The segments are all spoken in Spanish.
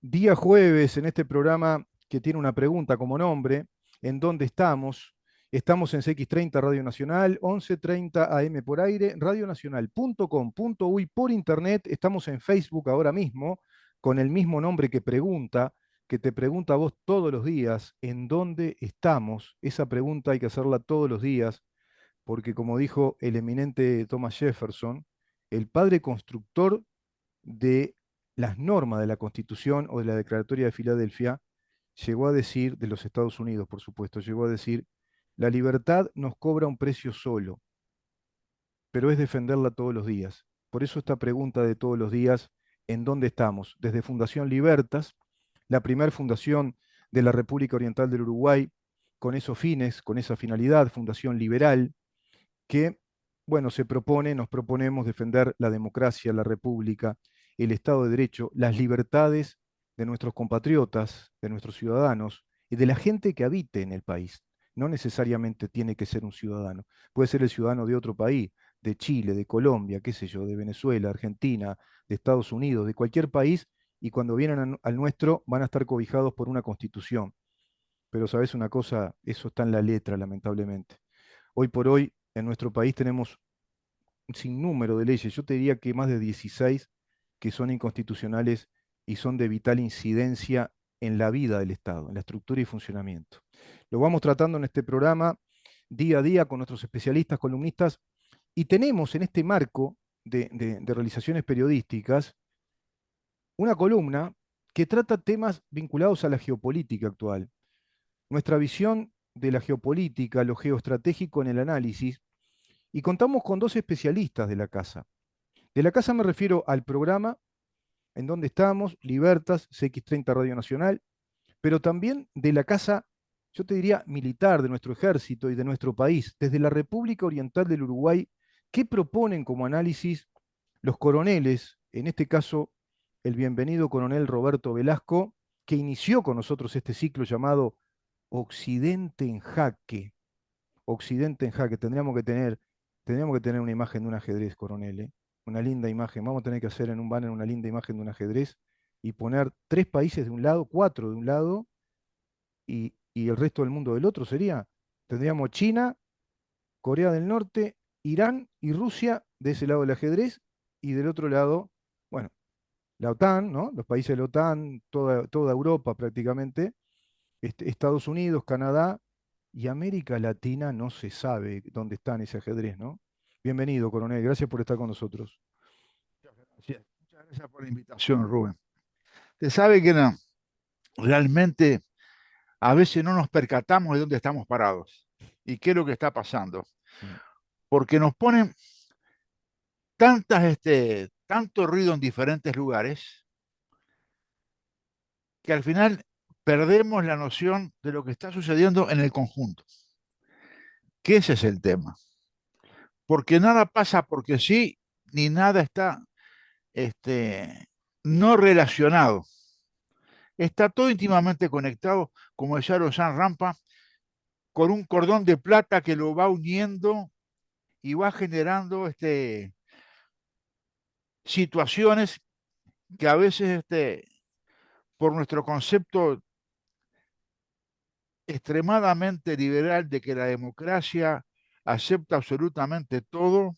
Día jueves en este programa que tiene una pregunta como nombre, ¿en dónde estamos? Estamos en CX30 Radio Nacional, 11:30 AM por aire, radionacional.com.uy por internet, estamos en Facebook ahora mismo con el mismo nombre que te pregunta a vos todos los días, ¿en dónde estamos? Esa pregunta hay que hacerla todos los días, porque como dijo el eminente Thomas Jefferson, el padre constructor de las normas de la Constitución o de la Declaratoria de Filadelfia, llegó a decir, de los Estados Unidos, por supuesto, llegó a decir, la libertad nos cobra un precio solo, pero es defenderla todos los días. Por eso esta pregunta de todos los días, ¿en dónde estamos? Desde Fundación Libertas, la primera fundación de la República Oriental del Uruguay, con esos fines, con esa finalidad, Fundación Liberal, que, bueno, nos proponemos defender la democracia, la república, el Estado de Derecho, las libertades de nuestros compatriotas, de nuestros ciudadanos y de la gente que habite en el país. No necesariamente tiene que ser un ciudadano, puede ser el ciudadano de otro país, de Chile, de Colombia, qué sé yo, de Venezuela, Argentina, de Estados Unidos, de cualquier país, y cuando vienen al nuestro van a estar cobijados por una constitución. Pero sabes una cosa, eso está en la letra, lamentablemente. Hoy por hoy, en nuestro país tenemos un sinnúmero de leyes, yo te diría que más de 16 que son inconstitucionales y son de vital incidencia en la vida del Estado, en la estructura y funcionamiento. Lo vamos tratando en este programa día a día con nuestros especialistas, columnistas, y tenemos en este marco de realizaciones periodísticas una columna que trata temas vinculados a la geopolítica actual. Nuestra visión de la geopolítica, lo geoestratégico en el análisis, y contamos con dos especialistas de la casa. De la casa me refiero al programa en donde estamos, Libertas, CX30 Radio Nacional, pero también de la casa, yo te diría, militar, de nuestro ejército y de nuestro país, desde la República Oriental del Uruguay, ¿qué proponen como análisis los coroneles, en este caso el bienvenido coronel Roberto Velasco, que inició con nosotros este ciclo llamado Occidente en Jaque? Occidente en jaque. Tendríamos que tener una imagen de un ajedrez, coronel, ¿eh? Una linda imagen. Vamos a tener que hacer en un banner una linda imagen de un ajedrez y poner tres países de un lado, cuatro de un lado y el resto del mundo del otro sería. Tendríamos China, Corea del Norte, Irán y Rusia de ese lado del ajedrez y del otro lado, bueno, la OTAN, ¿no? Los países de la OTAN, toda Europa prácticamente, Estados Unidos, Canadá y América Latina no se sabe dónde está en ese ajedrez, ¿no? Bienvenido, coronel, gracias por estar con nosotros. Muchas gracias por la invitación, Rubén. Usted sabe que no, realmente a veces no nos percatamos de dónde estamos parados y qué es lo que está pasando, Mm. porque nos ponen tanto ruido en diferentes lugares que al final perdemos la noción de lo que está sucediendo en el conjunto, que ese es el tema, porque nada pasa porque sí, ni nada está este, no relacionado. Está todo íntimamente conectado, como decía Rosan Rampa, con un cordón de plata que lo va uniendo y va generando situaciones que a veces por nuestro concepto extremadamente liberal de que la democracia acepta absolutamente todo,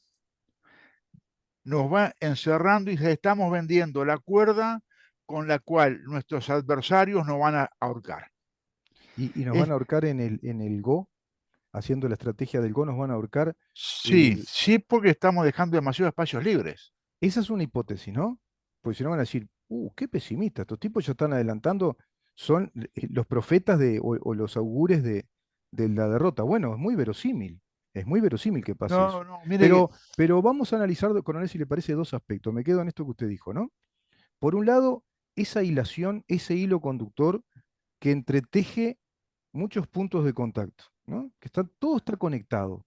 nos va encerrando y le estamos vendiendo la cuerda con la cual nuestros adversarios nos van a ahorcar. Y nos van Es, a ahorcar en el Go, haciendo la estrategia del Go, nos van a ahorcar. sí, eh, sí, porque estamos dejando demasiados espacios libres. Esa es una hipótesis, ¿no? Porque si no van a decir, qué pesimista, estos tipos ya están adelantando, son los profetas o los augures de la derrota. Bueno, es muy verosímil que pase eso. No, no, mire que, Pero vamos a analizar, coronel, si le parece, dos aspectos. Me quedo en esto que usted dijo, ¿no? Por un lado, esa hilación, ese hilo conductor que entreteje muchos puntos de contacto, ¿no? Todo está conectado,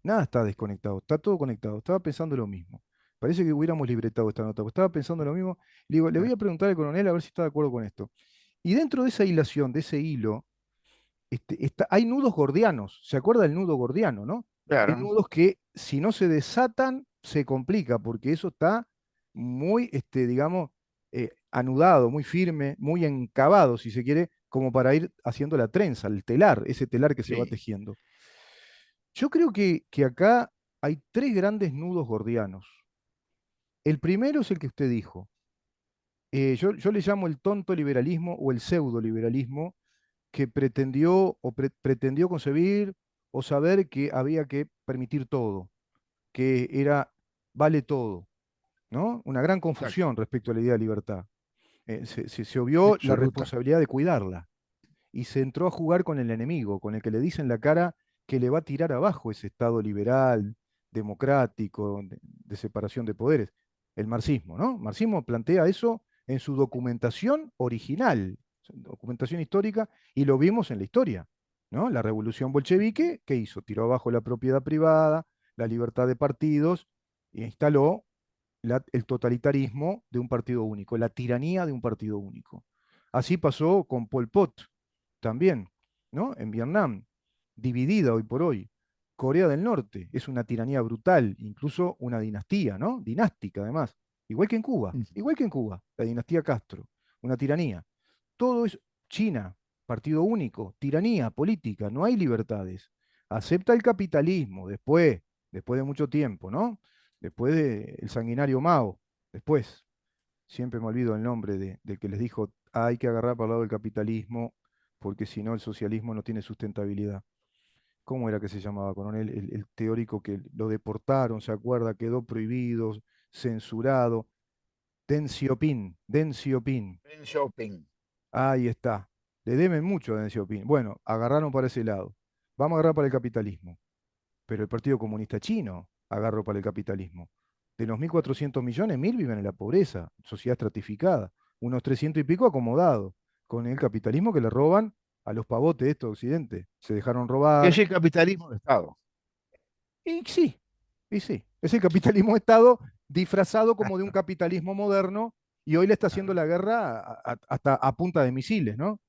nada está desconectado, está todo conectado. Estaba pensando lo mismo. Parece que hubiéramos libretado esta nota, porque estaba pensando lo mismo. Le digo, le voy a preguntar al coronel a ver si está de acuerdo con esto. Y dentro de esa hilación, de ese hilo, hay nudos gordianos. ¿Se acuerda del nudo gordiano, no? Hay claro, nudos que si no se desatan, se complica, porque eso está muy, digamos, anudado, muy firme, muy encavado, si se quiere, como para ir haciendo la trenza, el telar, ese telar que se va Sí, tejiendo. Yo creo que acá hay tres grandes nudos gordianos. El primero es el que usted dijo. Yo le llamo el tonto liberalismo o el pseudo liberalismo que pretendió o pretendió concebir o saber que había que permitir todo, que era vale todo, ¿no? Una gran exacto, confusión respecto a la idea de libertad. Se obvió la absoluta. responsabilidad de cuidarla y se entró a jugar con el enemigo, con el que le dice en la cara que le va a tirar abajo ese Estado liberal, democrático, de separación de poderes. El marxismo, ¿no? El marxismo plantea eso en su documentación original, documentación histórica, y lo vimos en la historia, ¿no? La revolución bolchevique, ¿qué hizo? Tiró abajo la propiedad privada, la libertad de partidos, e instaló el totalitarismo de un partido único, la tiranía de un partido único. Así pasó con Pol Pot también, ¿no? En Vietnam, dividida hoy por hoy. Corea del Norte es una tiranía brutal, incluso una dinastía, ¿no? Dinástica además, igual que en Cuba, la dinastía Castro, una tiranía. Todo es China, partido único, tiranía política, no hay libertades. Acepta el capitalismo después de mucho tiempo, ¿no? Después del sanguinario Mao, después, siempre me olvido el nombre de que les dijo, hay que agarrar para el lado del capitalismo, porque si no el socialismo no tiene sustentabilidad. ¿Cómo era que se llamaba, coronel? El teórico que lo deportaron, ¿se acuerda? Quedó prohibido, censurado. Deng Xiaoping. En shopping. Ahí está. Le deben mucho a Deng Xiaoping. Bueno, agarraron para ese lado. Vamos a agarrar para el capitalismo. Pero el Partido Comunista Chino agarró para el capitalismo. De los 1.400 millones, 1.000 viven en la pobreza, sociedad estratificada. Unos 300 y pico acomodados con el capitalismo que le roban a los pavotes de estos Occidente. Se dejaron Es robar. el capitalismo de Estado. Y sí, y sí. Es el capitalismo de Estado disfrazado como de un capitalismo moderno y hoy le está haciendo Claro. la guerra hasta a punta de misiles, ¿no?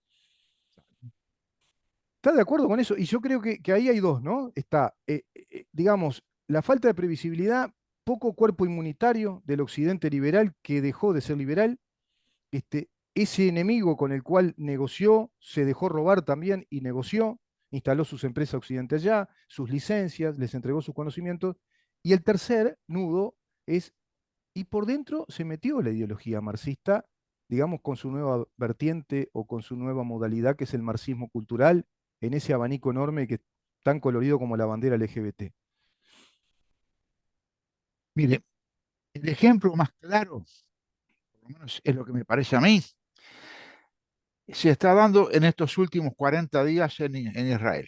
¿Estás de acuerdo con eso? Y yo creo que ahí hay dos, ¿no? Está, digamos, la falta de previsibilidad, poco cuerpo inmunitario del occidente liberal que dejó de ser liberal, ese enemigo con el cual negoció, se dejó robar también y negoció, instaló sus empresas occidente allá, sus licencias, les entregó sus conocimientos. Y el tercer nudo es, y por dentro se metió la ideología marxista, digamos, con su nueva vertiente o con su nueva modalidad, que es el marxismo cultural, en ese abanico enorme que es tan colorido como la bandera LGBT. Mire, el ejemplo más claro, por lo menos es lo que me parece a mí, se está dando en estos últimos 40 días en Israel.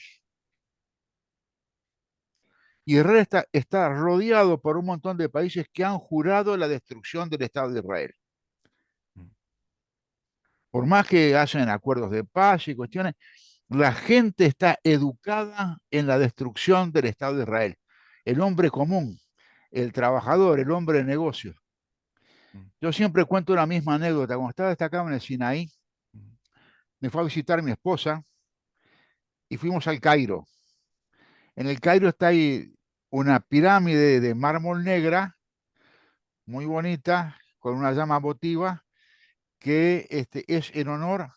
Y Israel está rodeado por un montón de países que han jurado la destrucción del Estado de Israel. Por más que hacen acuerdos de paz y cuestiones, la gente está educada en la destrucción del Estado de Israel. El hombre común, el trabajador, el hombre de negocios. Yo siempre cuento la misma anécdota. Cuando estaba destacado en el Sinaí, me fue a visitar mi esposa y fuimos al Cairo. En el Cairo está ahí una pirámide de mármol negra, muy bonita, con una llama votiva, que es en honor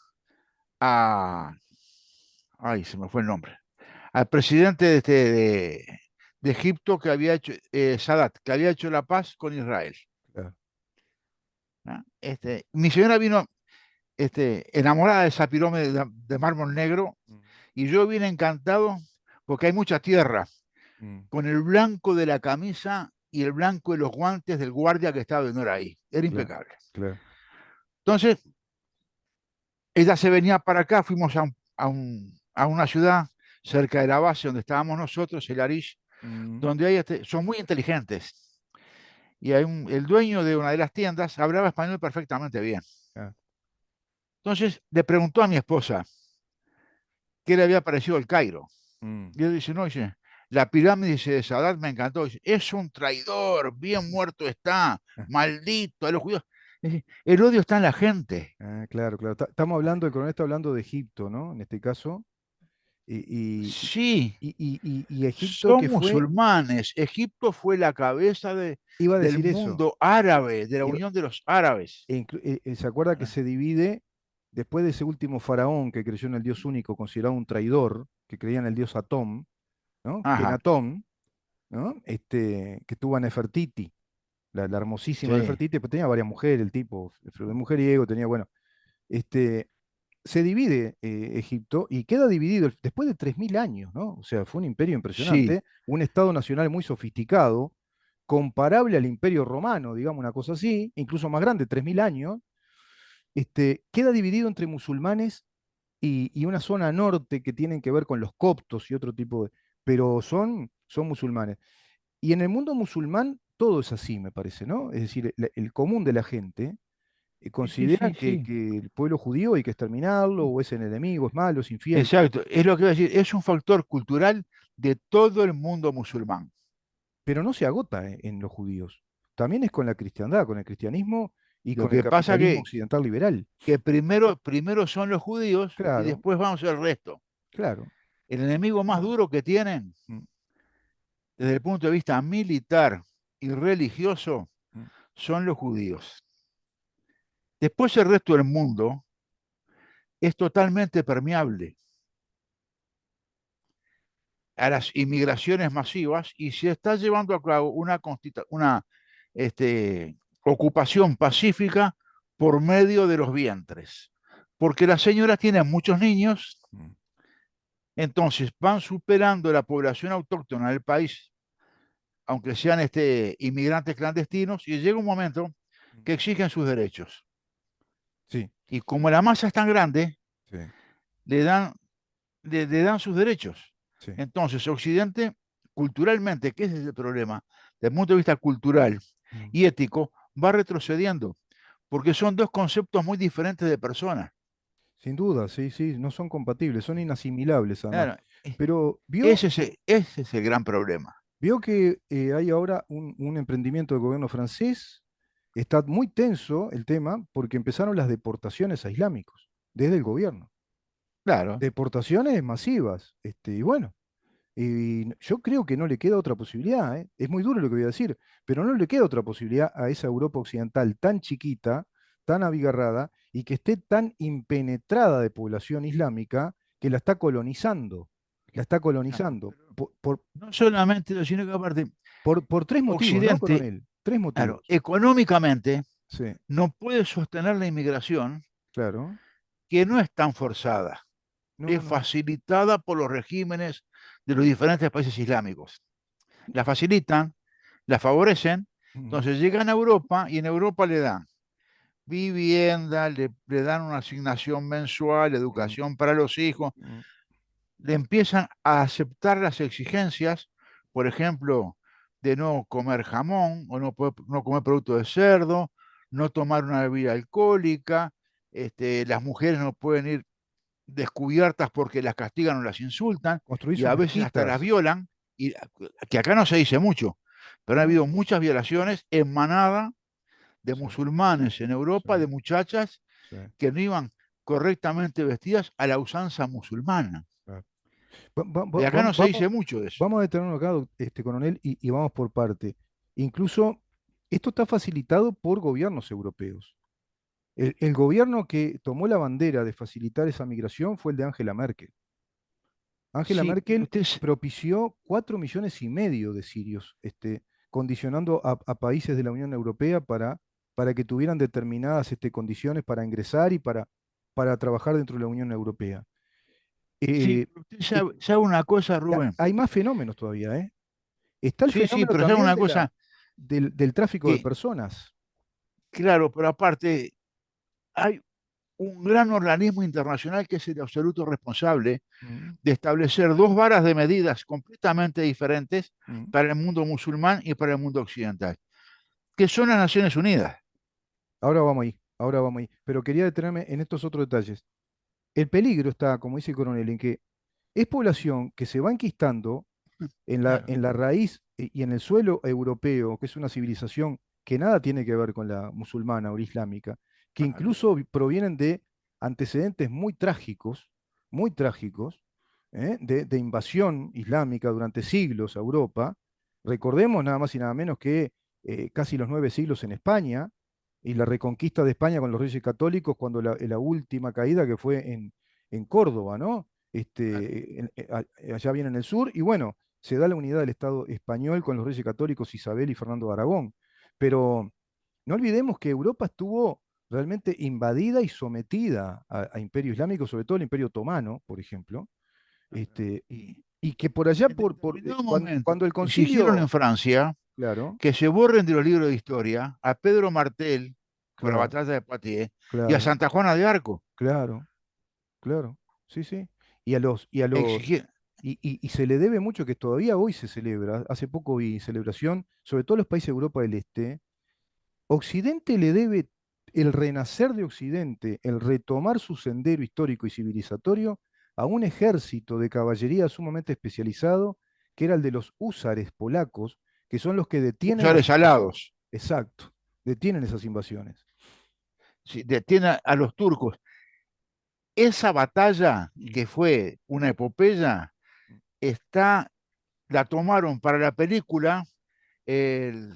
a, ay, se me fue el nombre, al presidente de Egipto que había hecho, Sadat, que había hecho la paz con Israel. Claro. ¿No? Mi señora vino enamorada de esa pirámide de mármol negro Mm, y yo vine encantado porque hay mucha tierra, mm, con el blanco de la camisa y el blanco de los guantes del guardia que estaba en hora ahí. Era claro, impecable. claro. Entonces, ella se venía para acá, fuimos a una ciudad cerca de la base donde estábamos nosotros, el Arish, Mm, donde hay son muy inteligentes. Y el dueño de una de las tiendas hablaba español perfectamente bien. ah, Entonces le preguntó a mi esposa qué le había parecido el Cairo. mm, Y él dice, no, dice, la pirámide dice, de Sadat me encantó. Dice, es un traidor, bien muerto está, ah, maldito a los judíos. Dice, el odio está en la gente. claro, claro. Estamos hablando, el coronel está hablando de Egipto, ¿no? En este caso. Y, Sí, y Egipto son que fue, musulmanes. Egipto fue la cabeza iba a del decir eso, mundo árabe, de la iba- Unión de los Árabes. se acuerda que Ah, se divide después de ese último faraón que creyó en el Dios único, considerado un traidor, que creía en el Dios Atón, ¿no? ajá, Kenatón, ¿no? Que tuvo a Nefertiti, la hermosísima sí, Nefertiti, pues tenía varias mujeres, el tipo, de mujeriego, tenía, bueno, este, se divide Egipto y queda dividido después de 3.000 años, ¿no? O sea, fue un imperio sí, impresionante, un Estado nacional muy sofisticado, comparable al imperio romano, digamos una cosa así, incluso más grande, 3.000 años, queda dividido entre musulmanes y una zona norte que tienen que ver con los coptos y otro tipo de... pero son musulmanes. Y en el mundo musulmán todo es así, me parece, ¿no? Es decir, el común de la gente sí, sí, considera sí, sí. que el pueblo judío hay que exterminarlo, o es el enemigo, es malo, es infiel, Exacto, es lo que iba a decir, es un factor cultural de todo el mundo musulmán. pero no se agota en los judíos. También es con la cristiandad, con el cristianismo y Lo con el que pasa capitalismo occidental liberal. que primero son los judíos y Claro, después vamos al resto. claro. El enemigo más duro que tienen Mm, desde el punto de vista militar y religioso mm. son los judíos. Después el resto del mundo es totalmente permeable a las inmigraciones masivas y se está llevando a cabo una ocupación pacífica por medio de los vientres. Porque las señoras tienen muchos niños, Mm, entonces van superando la población autóctona del país, aunque sean inmigrantes clandestinos, y llega un momento mm. que exigen sus derechos. Sí, Y como la masa es tan grande, sí, le dan, le dan sus derechos. sí. Entonces, Occidente, culturalmente, que ese es el problema, desde el punto de vista cultural Mm. y ético, va retrocediendo, porque son dos conceptos muy diferentes de personas. Sin duda, sí, sí, no son compatibles, son inasimilables además. Claro, Pero vio, ese es el gran problema. vio que hay ahora un emprendimiento del gobierno francés, está muy tenso el tema porque empezaron las deportaciones a islámicos desde el gobierno. Claro, Deportaciones masivas, y bueno. Y yo creo que no le queda otra posibilidad, ¿eh? Es muy duro lo que voy a decir, pero no le queda otra posibilidad a esa Europa occidental tan chiquita, tan abigarrada y que esté tan impenetrada de población islámica que la está colonizando. La está claro, colonizando pero no solamente eso, sino que aparte, por tres motivos, ¿no, Occidente, coronel? Tres claro, motivos. económicamente Sí, no puede sostener la inmigración claro. que no es tan forzada, No, es no. facilitada por los regímenes de los diferentes países islámicos. La facilitan, la favorecen, Mm, entonces llegan a Europa y en Europa le dan vivienda, le dan una asignación mensual, mm, educación para los hijos, mm. le empiezan a aceptar las exigencias, por ejemplo, de no comer jamón o no comer producto de cerdo, no tomar una bebida alcohólica, las mujeres no pueden ir descubiertas porque las castigan o las insultan Construir y sus a veces hasta las mezquitas. violan, y que acá no se dice mucho, pero ha No, habido muchas violaciones en manada de sí, musulmanes en sí, Europa, de muchachas sí. que no iban correctamente vestidas a la usanza musulmana. Claro. Y acá no se Vamos, dice mucho de eso. vamos a detenernos acá, coronel, y vamos por parte. Incluso esto está facilitado por gobiernos europeos. El gobierno que tomó la bandera de facilitar esa migración fue el de Angela Merkel. Angela Sí, pero Merkel propició 4,5 millones de sirios, condicionando a países de la Unión Europea para que tuvieran determinadas condiciones para ingresar y para trabajar dentro de la Unión Europea. sí, Eh, pero usted y sabe una cosa, y Rubén. hay más fenómenos todavía, ¿eh? Está el Sí, sí, fenómeno pero sabe también una cosa del tráfico de que, personas. claro, pero aparte, hay un gran organismo internacional que es el absoluto responsable Mm, de establecer dos varas de medidas completamente diferentes mm. para el mundo musulmán y para el mundo occidental, que son las Naciones Unidas. Ahora vamos ahí, ahora vamos ahí. Pero quería detenerme en estos otros detalles. El peligro está, como dice el coronel, en que es población que se va enquistando Claro, en la raíz y en el suelo europeo, que es una civilización que nada tiene que ver con la musulmana o islámica, que claro. incluso provienen de antecedentes muy trágicos, de invasión islámica durante siglos a Europa. Recordemos nada más y nada menos que casi los 9 siglos en España y la reconquista de España con los reyes católicos cuando la última caída que fue en Córdoba, ¿no? Claro. Allá bien en el sur, y bueno, se da la unidad del Estado español con los reyes católicos Isabel y Fernando de Aragón. Pero no olvidemos que Europa estuvo realmente invadida y sometida a Imperio Islámico, sobre todo el Imperio Otomano, por ejemplo, y que por allá, En determinado momento, cuando el exigieron en concilio, Francia claro, que se borren de los libros de historia a Pedro Martel por la claro, batalla de Poitiers y a claro, Santa Juana de Arco. claro, claro, sí, sí, y a los, y a los, Exigieron. y se le debe mucho que todavía hoy se celebra, hace poco vi celebración, sobre todo en los países de Europa del Este. Occidente le debe el renacer de Occidente, el retomar su sendero histórico y civilizatorio a un ejército de caballería sumamente especializado, que era el de los húsares polacos, que son los que detienen las Húsares invasiones. alados. Exacto, detienen esas invasiones. Sí, detiene a los turcos. Esa batalla, Mm. que fue una epopeya, está, la tomaron para la película el-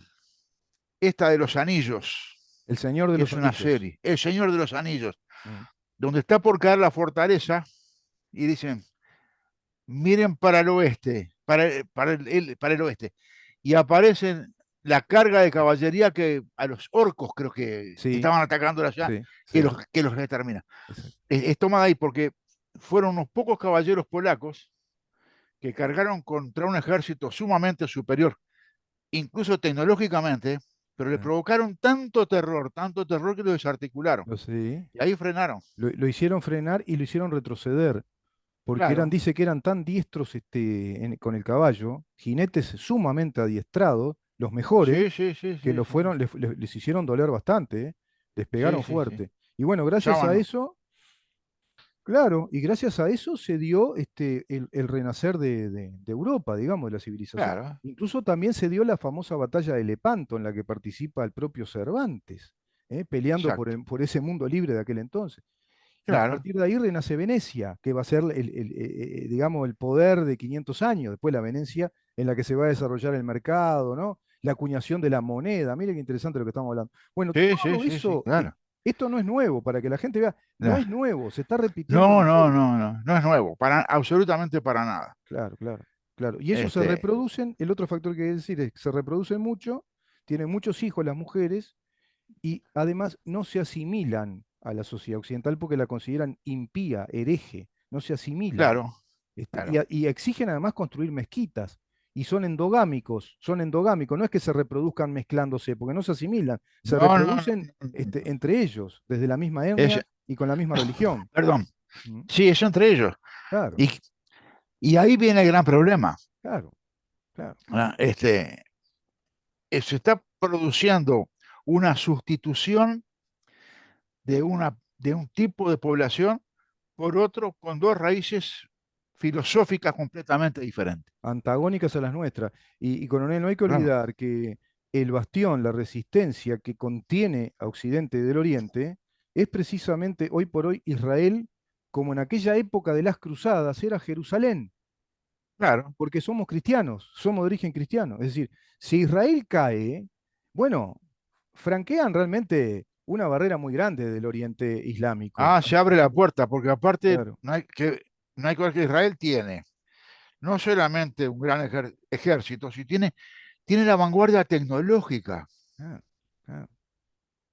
esta de los Anillos, El Señor de que los es una Anillos. serie, El Señor de los Anillos, Mm. donde está por caer la fortaleza y dicen, miren para el oeste, para el oeste, y aparecen la carga de caballería que a los orcos creo que Sí, estaban atacando allá, sí, sí, que los determina. exacto. Es tomada ahí porque fueron unos pocos caballeros polacos que cargaron contra un ejército sumamente superior, incluso tecnológicamente, pero le Ah, provocaron tanto terror que lo desarticularon. sí. Y ahí frenaron. Lo hicieron frenar y lo hicieron retroceder, porque Claro. dice que eran tan diestros con el caballo, jinetes sumamente adiestrados, los mejores, Sí, sí, sí, que sí, sí. les hicieron doler bastante, les Sí, pegaron sí, sí. fuerte. Y bueno, gracias a Llaman. eso, claro, y gracias a eso se dio el renacer de Europa, digamos, de la civilización. Claro, Incluso también se dio la famosa batalla de Lepanto, en la que participa el propio Cervantes, peleando exacto. por ese mundo libre de aquel entonces. Y a Claro, partir de ahí renace Venecia, que va a ser digamos, el poder de 500 años, después la Venecia en la que se va a desarrollar el mercado, ¿no? La acuñación de la moneda, mire qué interesante lo que estamos hablando. Bueno, sí, sí, todo sí, sí, eso, claro. esto no es nuevo, para que la gente vea, no No, es nuevo, se está repitiendo en la no, no, historia. no, no, no es nuevo, absolutamente para nada. Claro, claro, claro. Y ellos se Este, reproducen, el otro factor que hay que decir es que se reproducen mucho, tienen muchos hijos las mujeres y además no se asimilan a la sociedad occidental porque la consideran impía, hereje, no se asimilan. claro, Y, claro. y exigen además construir mezquitas. Y son endogámicos, no es que se reproduzcan mezclándose, porque no se asimilan, se No, no, no, reproducen no, no. entre ellos, desde la misma Es, etnia y con la misma religión. perdón, ¿Mm? sí, eso entre ellos. Claro, Y, y ahí viene el gran problema. claro, claro. ¿Verdad? Se está produciendo una sustitución de un tipo de población por otro con dos raíces filosóficas completamente diferentes. Antagónicas a las nuestras. Y coronel, no hay que Claro, olvidar que el bastión, la resistencia que contiene a Occidente del Oriente, es precisamente hoy por hoy Israel, como en aquella época de las cruzadas, era Jerusalén, claro. porque somos cristianos, somos de origen cristiano. Es decir, si Israel cae, bueno, franquean realmente una barrera muy grande del Oriente Islámico. Ah, se abre la puerta, porque aparte Claro, no hay que ver que Israel tiene no solamente un gran ejército, sino tiene la vanguardia tecnológica. claro, claro,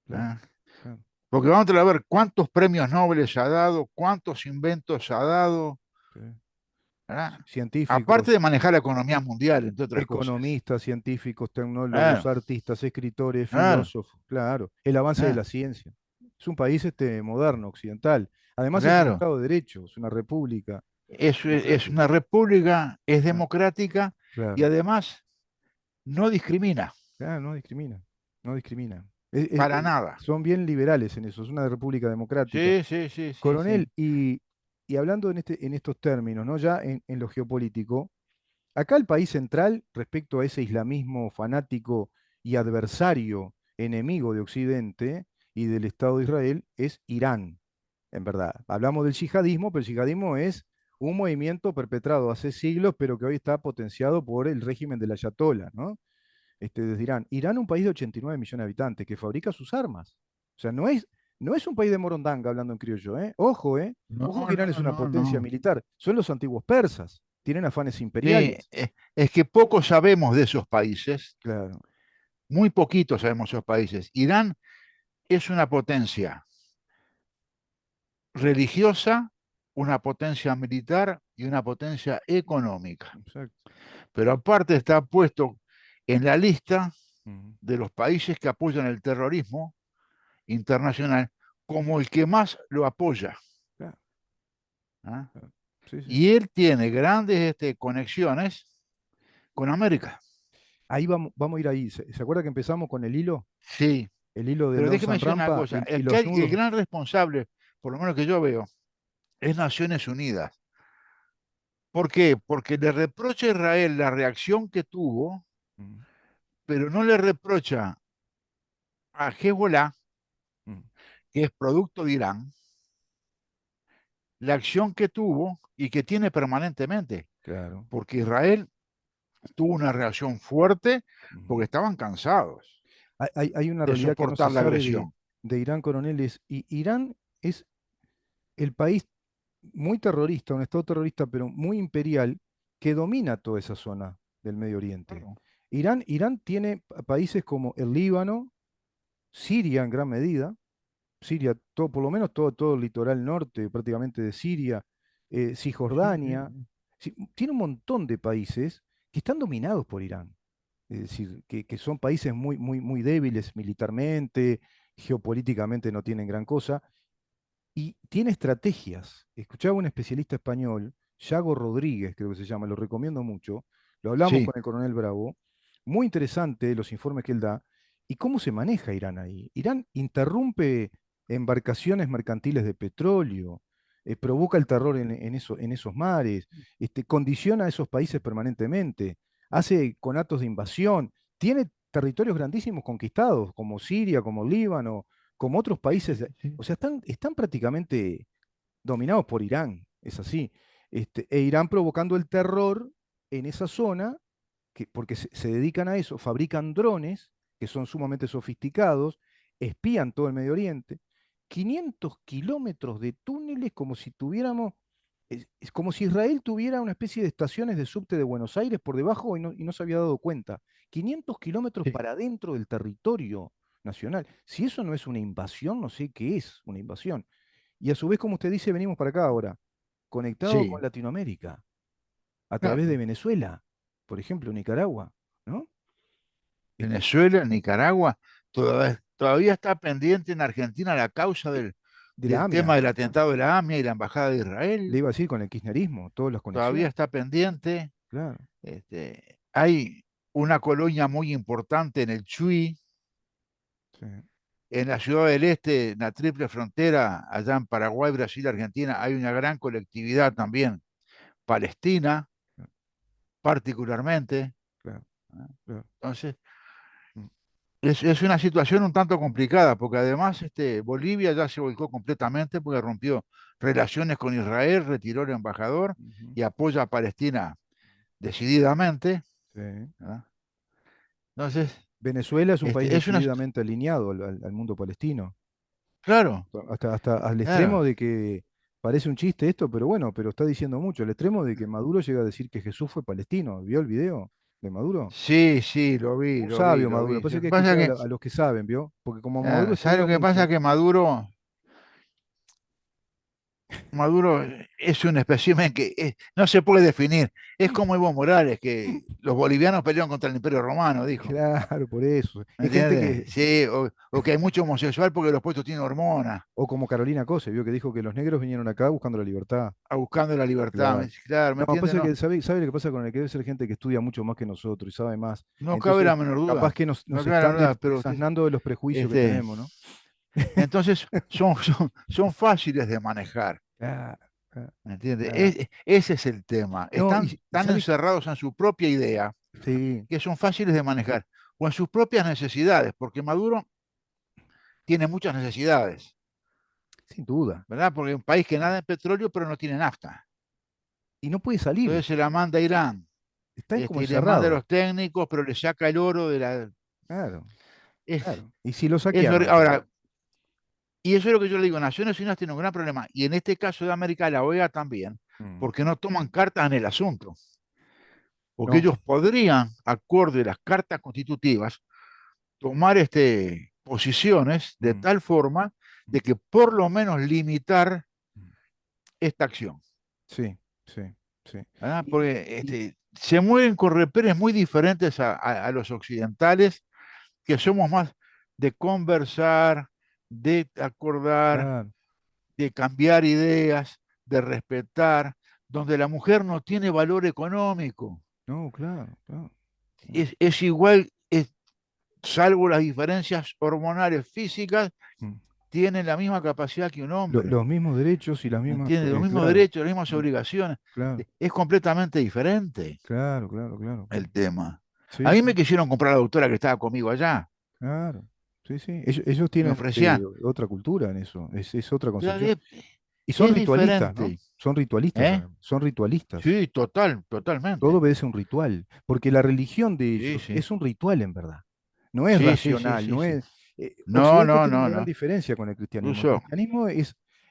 claro, ¿Eh? claro. Porque vamos a ver cuántos premios Nobel ha dado, cuántos inventos ha dado, Sí. ¿verdad? Aparte de Científicos, manejar la economía mundial, entre otras cosas. economistas, científicos, tecnólogos, Claro, artistas, escritores, claro, filósofos, claro, el avance de claro, la ciencia. Es un país moderno, occidental. Además es un claro. Estado de Derecho, es una república Es democrática. una república, es Ah, democrática y claro, además no discrimina claro, no discrimina, no discrimina. para nada. Son bien liberales en eso, es una república democrática. Sí, sí, sí, sí, Coronel, sí. y hablando en estos términos, ¿no? Ya en lo geopolítico, acá el país central, respecto a ese islamismo fanático y adversario, enemigo de Occidente y del Estado de Israel, es Irán, en verdad. Hablamos del yihadismo, pero el yihadismo es un movimiento perpetrado hace siglos, pero que hoy está potenciado por el régimen del Ayatollah, ¿no? Desde Irán. Irán, un país de 89 millones de habitantes que fabrica sus armas. O sea, no es un país de morondanga hablando en criollo, ¿eh? Ojo, ¿eh? No, Ojo que Irán es no, una no, potencia no. militar. Son los antiguos persas. Tienen afanes Sí, imperiales. es que poco sabemos de esos países, Claro, muy poquito sabemos de esos países. Irán es una potencia religiosa, una potencia militar y una potencia económica. exacto. Pero aparte está puesto en la lista Ujú, de los países que apoyan el terrorismo internacional como el que más lo apoya. claro, ¿Ah? claro. Sí, sí. Y él tiene grandes conexiones con América. Ahí vamos a ir ahí. ¿Se acuerda que empezamos con el hilo? Sí, El hilo del pero déjeme Lonsan decir una Rampa cosa, y el, que los el nudos. gran responsable, por lo menos que yo veo, es Naciones Unidas. ¿Por qué? Porque le reprocha a Israel la reacción que tuvo, Mm, pero no le reprocha a Hezbollah, mm, que es producto de Irán, la acción que tuvo y que tiene permanentemente, claro. porque Israel tuvo una reacción fuerte porque Ujú. estaban cansados Hay una de realidad que no se soportar la sabe de, agresión. de Irán, coroneles. Y Irán es el país muy terrorista, un estado terrorista, pero muy imperial, que domina toda esa zona del Medio Oriente. Claro. Irán tiene países como el Líbano, Siria en gran medida, Siria, todo, por lo menos todo el litoral norte prácticamente de Siria, Sí, Cisjordania, sí, tiene un montón de países que están dominados por Irán. Es decir, que son países muy, muy, muy débiles militarmente, geopolíticamente no tienen gran cosa, y tiene estrategias. Escuchaba un especialista español, Yago Rodríguez, creo que se llama, lo recomiendo mucho. Lo hablamos sí, con el coronel Bravo. Muy interesante los informes que él da. ¿Y cómo se maneja Irán ahí? Irán interrumpe embarcaciones mercantiles de petróleo, provoca el terror en esos mares, condiciona a esos países permanentemente, hace conatos de invasión, tiene territorios grandísimos conquistados, como Siria, como Líbano, como otros países. sí, O sea, están prácticamente dominados por Irán, es así. E Irán provocando el terror en esa zona, porque se dedican a eso, fabrican drones que son sumamente sofisticados, espían todo el Medio Oriente, 500 kilómetros de túneles como si tuviéramos, es como si Israel tuviera una especie de estaciones de subte de Buenos Aires por debajo y no se había dado cuenta. 500 kilómetros sí, para adentro del territorio nacional. Si eso no es una invasión, no sé qué es una invasión. Y a su vez, como usted dice, venimos para acá ahora, conectado con sí, Latinoamérica, a través de claro. Venezuela, por ejemplo, Nicaragua, ¿no? Este, Venezuela, Nicaragua, todavía está pendiente en Argentina la causa de la del tema AMIA, del atentado de la AMIA y la Embajada de le Israel, iba a decir con el kirchnerismo, todas las todavía conexiones, está pendiente. claro. Hay una colonia muy importante en el Chuy, Sí, en la ciudad del Este, en la triple frontera, allá en Paraguay, Brasil, Argentina, hay una gran colectividad también palestina, claro, particularmente. claro, ¿No? claro. Entonces, Mm, es una situación un tanto complicada, porque además Bolivia ya se volcó completamente porque rompió relaciones con Israel, retiró el embajador ujú, y apoya a Palestina decididamente. sí. ¿Verdad? Entonces, Venezuela es un país es una... decididamente alineado al mundo palestino, Claro, hasta al extremo claro. de que parece un chiste esto, pero bueno, pero está diciendo mucho, al extremo de que Maduro llega a decir que Jesús fue palestino. ¿Vio el video de Maduro? Sí, sí, lo vi, Un lo vi, sabio lo Maduro, vi. pasa Lo que hay que que pasa escuchar es que, a los que saben, ¿vio? Porque como Maduro ¿sabes estudia lo que pasa? mucho, Que Maduro es un espécimen que no se puede definir. Es como Evo Morales, que los bolivianos pelearon contra el Imperio Romano, dijo. claro, por eso. ¿Me Es gente entiendes? que, Sí, o que hay mucho homosexual porque los puestos tienen hormonas, o como Carolina Cose, vio que dijo que los negros vinieron acá buscando la libertad. a buscando la libertad. Claro. Claro, ¿me No, entiendes? pasa No, que, ¿sabe lo que pasa con el que debe ser gente que estudia mucho más que nosotros y sabe más? no cabe Entonces, la menor capaz duda. que nos, No nos cabe la están menor duda, pero desasnando de los prejuicios que este, tenemos, ¿no? entonces son fáciles de manejar. Ah, ah, ¿Me entiendes? ah. Ese es el tema. No, Están y tan sabe, encerrados en su propia idea sí, que son fáciles de manejar, o en sus propias necesidades, porque Maduro tiene muchas necesidades, sin duda. ¿verdad? Porque es un país que nada en petróleo, pero no tiene nafta. y no puede salir. Entonces se la manda a Irán, Está como y le manda a encerrado. los técnicos, pero le saca el oro de la... Claro, Es, claro. Y si lo es saquearon también. ahora, y eso es lo que yo le digo, Naciones Unidas tiene un gran problema, y en este caso de América, la OEA también, Mm. porque no toman cartas en el asunto, porque No. ellos podrían, acorde a las cartas constitutivas, tomar posiciones de Mm, tal forma mm, de que por lo menos limitar mm. esta acción. Sí, sí, sí. ¿Verdad? Y, Porque y- se mueven con reperes muy diferentes a los occidentales, que somos más de conversar, de acordar, claro, de cambiar ideas, de respetar, donde la mujer no tiene valor económico. no, claro, claro. Es igual, salvo las diferencias hormonales físicas, Mm. tienen la misma capacidad que un hombre. Los mismos derechos y las mismas, ¿Entiendes? Los mismos claro, derechos, las mismas mm, obligaciones. claro, Es completamente diferente claro, claro, claro, claro. el tema. A Sí, mí sí, me quisieron comprar la doctora que estaba conmigo allá. claro. Sí, sí. Ellos Me tienen ofrecían. otra cultura en eso, es otra Ya concepción. Es, Y son es ritualistas, ¿no? diferente. Son ritualistas, ¿Eh? además, son ritualistas. Sí, Todo totalmente. obedece a un ritual, porque la religión de Sí, ellos sí. es un ritual en verdad. No es Sí, sí, sí, racional, sí, no sí. es. No, Occidente no, tiene una no, gran no. diferencia con el cristianismo. Incluso,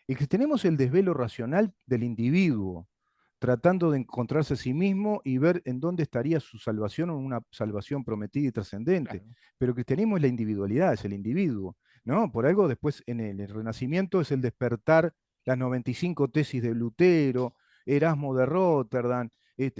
El cristianismo es el desvelo racional del individuo, tratando de encontrarse a sí mismo y ver en dónde estaría su salvación o una salvación prometida y trascendente. claro, Pero el cristianismo es la individualidad, es el individuo, ¿no? Por algo después en el Renacimiento es el despertar, las 95 tesis de Lutero, Erasmo de Rotterdam,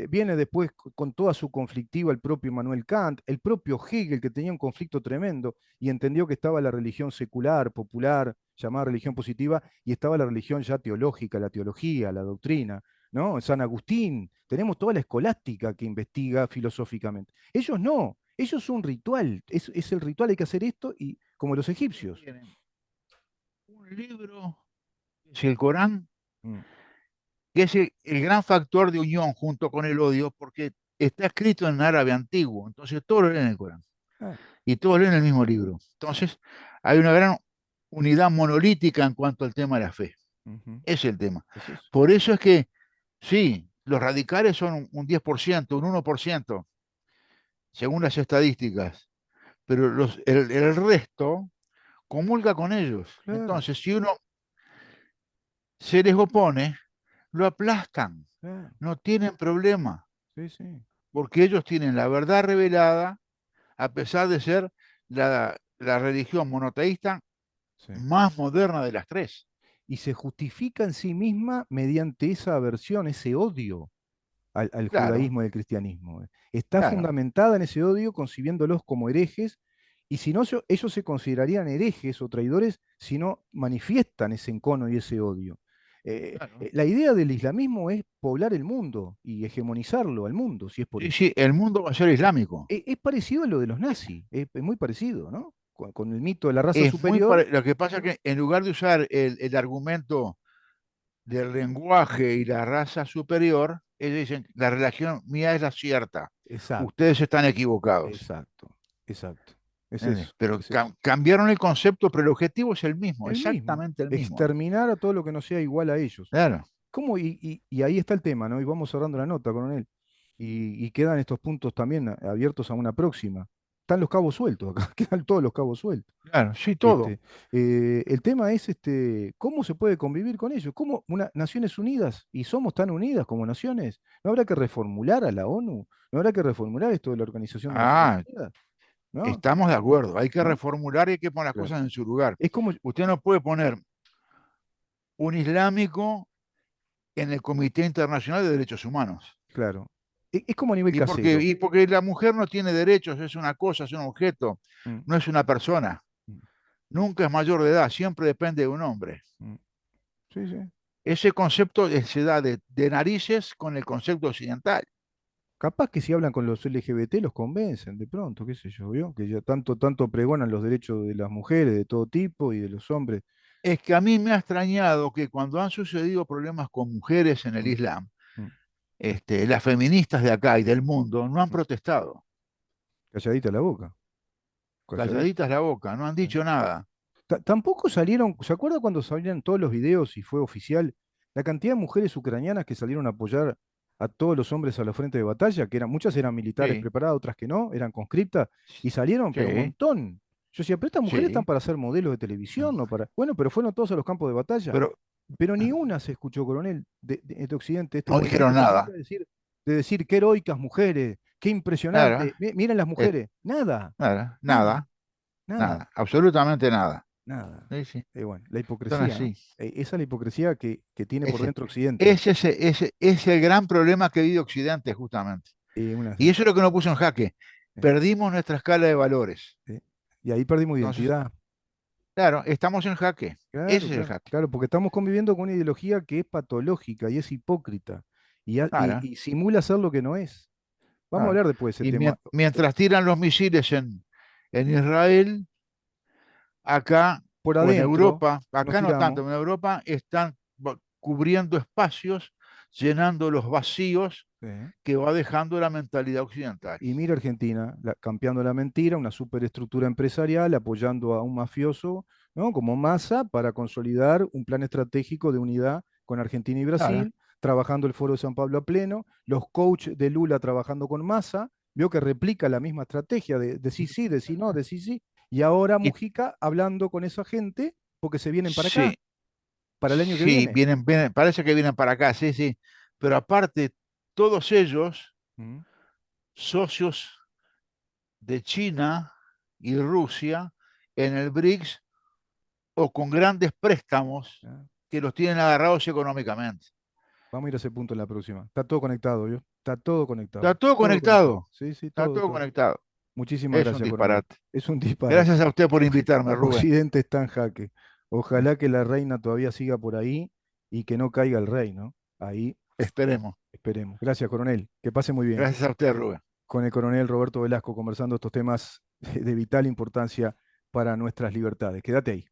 viene después con toda su conflictiva el propio Immanuel Kant, el propio Hegel, que tenía un conflicto tremendo y entendió que estaba la religión secular, popular, llamada religión positiva, y estaba la religión ya teológica, la teología, la doctrina, ¿no? San Agustín, tenemos toda la escolástica que investiga filosóficamente. Ellos no, ellos son un ritual, es el ritual, hay que hacer esto, y como los ellos egipcios. tienen un libro, que es el Corán, Mm, que es el gran factor de unión junto con el odio, porque está escrito en árabe antiguo, entonces todos lo leen el Corán ah, y todos leen el mismo libro. Entonces hay una gran unidad monolítica en cuanto al tema de la fe. ujú, Ese es el tema. es eso. Por eso es que, sí, los radicales son un 10%, un 1%, según las estadísticas, pero el resto comulga con ellos. Claro, Entonces, si uno se les opone, lo aplastan, claro, no tienen problema, sí, sí, porque ellos tienen la verdad revelada, a pesar de ser la religión monoteísta sí. más moderna de las tres. Y se justifica en sí misma mediante esa aversión, ese odio al Claro, judaísmo y al cristianismo. Está claro. fundamentada en ese odio, concibiéndolos como herejes, y si no, ellos se considerarían herejes o traidores si no manifiestan ese encono y ese odio. Claro. La idea del islamismo es poblar el mundo y hegemonizarlo al mundo, si es por Sí, eso. sí, el mundo va a ser islámico. Es parecido a lo de los nazis, es muy parecido, ¿no? Con el mito de la raza superior. Lo que pasa es que en lugar de usar el argumento del lenguaje y la raza superior, ellos dicen, la religión mía es la cierta, Exacto, ustedes están equivocados. exacto, exacto. Es ¿Entiendes? eso, Pero es eso. cambiaron el concepto, pero el objetivo es el mismo, El mismo, exactamente el mismo. exterminar a todo lo que no sea igual a ellos. Claro. ¿Cómo? Y ahí está el tema, ¿no? Y vamos cerrando la nota, coronel. Y quedan estos puntos también abiertos a una próxima. Están los cabos sueltos acá, quedan todos los cabos sueltos. Claro, sí, todo. Este, el tema es cómo se puede convivir con ellos, cómo Naciones Unidas, y somos tan unidas como naciones, ¿no habrá que reformular a la ONU? ¿No habrá que reformular esto de la Organización de Naciones Ah, Unidas? ¿No? estamos de acuerdo. Hay que ¿No? reformular y hay que poner las Claro. cosas en su lugar. Es como, Usted no puede poner un islámico en el Comité Internacional de Derechos Humanos. claro, es como a nivel casero. Y porque la mujer no tiene derechos, es una cosa, es un objeto, Mm, no es una persona. mm, Nunca es mayor de edad, siempre depende de un hombre. mm. Sí, sí. Ese concepto se da de narices con el concepto occidental. Capaz que si hablan con los LGBT los convencen de pronto, qué sé yo, ¿vio? Que ya tanto pregonan los derechos de las mujeres de todo tipo y de los hombres. Es que a mí me ha extrañado que cuando han sucedido problemas con mujeres en el Mm, Islam, mm, las feministas de acá y del mundo no han mm. protestado. Calladita la boca, calladita. Calladitas la boca, no han dicho nada. Tampoco salieron, ¿se acuerda cuando salían todos los videos y fue oficial la cantidad de mujeres ucranianas que salieron a apoyar a todos los hombres a la frente de batalla, que eran, muchas eran militares Sí, preparadas, otras que no, eran conscriptas, y salieron, pero un sí, montón. Yo decía, pero estas mujeres están sí. para ser modelos de televisión, no para. Bueno, pero fueron todos a los campos de batalla. Pero Pero ni una se escuchó, coronel, de Occidente, este no movimiento dijeron feminista, nada. de decir qué heroicas mujeres, qué Nada, impresionante, miren las eh, mujeres. Nada, nada, nada, nada, nada, nada, absolutamente nada. nada. Sí, sí, Bueno, la son hipocresía, ¿no? así. Esa es la hipocresía que tiene por Ese, dentro Occidente. ese es el gran problema que vive Occidente, justamente. Una, Y eso es lo que nos puso en jaque. eh, Perdimos nuestra escala de valores. eh, y ahí perdimos Entonces, identidad. claro, estamos en jaque. Ese Claro, es el claro, jaque. claro, porque estamos conviviendo con una ideología que es patológica y es hipócrita Claro, y simula ser lo que no es. Vamos a claro. hablar después de ese Y tema. mientras tiran los misiles en Israel, acá Por o en adentro Europa, nos acá no tanto, tiramos. en Europa están cubriendo espacios, llenando los vacíos Sí. que va dejando la mentalidad occidental. Y mira Argentina, campeando la mentira, una superestructura empresarial apoyando a un mafioso, ¿no? Como Massa para consolidar un plan estratégico de unidad con Argentina y Claro, Brasil, trabajando el Foro de San Pablo a pleno, los coaches de Lula trabajando con Massa, vio que replica la misma estrategia de sí, de sí no, de sí sí, y ahora y Mujica hablando con esa gente porque se vienen para acá, sí, para el año que sí, viene. parece que vienen para acá, sí, sí, pero aparte, todos ellos, ¿Mm? socios de China y Rusia en el BRICS o con grandes préstamos ¿Ah? que los tienen agarrados económicamente. Vamos a ir a ese punto en la próxima. Está todo conectado, ¿yo? Está Está todo todo conectado. conectado, Sí, sí, está todo, todo todo. conectado. Muchísimas Es un gracias, coronel. disparate. Es un disparate. Gracias a usted por invitarme, Rubén. Occidente está en jaque. Ojalá que la reina todavía siga por ahí y que no caiga el rey, ¿no? Ahí Esperemos. esperemos. Gracias, coronel. Que pase muy bien. Gracias a usted, Rubén. Con el coronel Roberto Velasco conversando estos temas de vital importancia para nuestras libertades. Quédate ahí.